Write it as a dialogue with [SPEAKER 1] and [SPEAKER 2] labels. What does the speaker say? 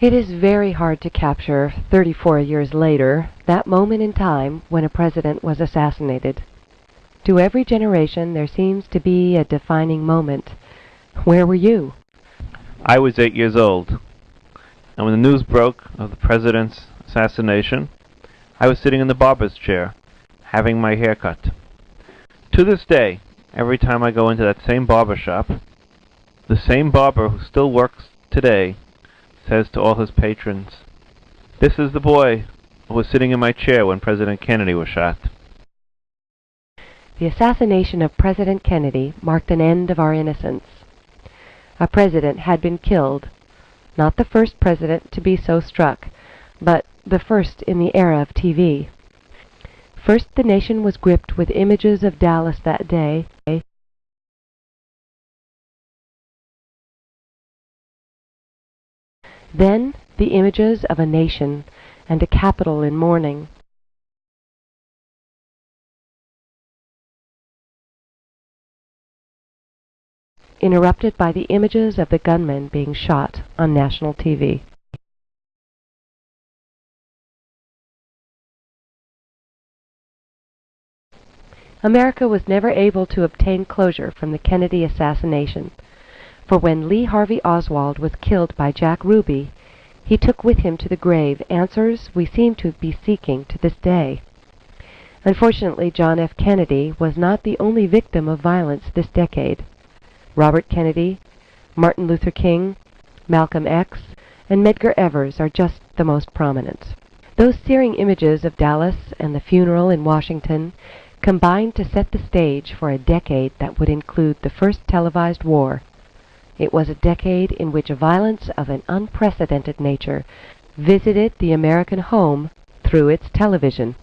[SPEAKER 1] It is very hard to capture, 34 years later, that moment in time when a president was assassinated. To every generation there seems to be a defining moment. Where were you?
[SPEAKER 2] I was 8 years old, and when the news broke of the president's assassination, I was sitting in the barber's chair, having my hair cut. To this day, every time I go into that same barber shop, the same barber who still works today says to all his patrons, "This is the boy who was sitting in my chair when President Kennedy was shot."
[SPEAKER 1] The assassination of President Kennedy marked an end of our innocence. A president had been killed, not the first president to be so struck, but the first in the era of TV. First, the nation was gripped with images of Dallas that day. Then, the images of a nation and a capital in mourning. Interrupted by the images of the gunmen being shot on national TV. America was never able to obtain closure from the Kennedy assassination, for when Lee Harvey Oswald was killed by Jack Ruby, he took with him to the grave answers we seem to be seeking to this day. Unfortunately, John F. Kennedy was not the only victim of violence this decade. Robert Kennedy, Martin Luther King, Malcolm X, and Medgar Evers are just the most prominent. Those searing images of Dallas and the funeral in Washington combined to set the stage for a decade that would include the first televised war. It was a decade in which violence of an unprecedented nature visited the American home through its television.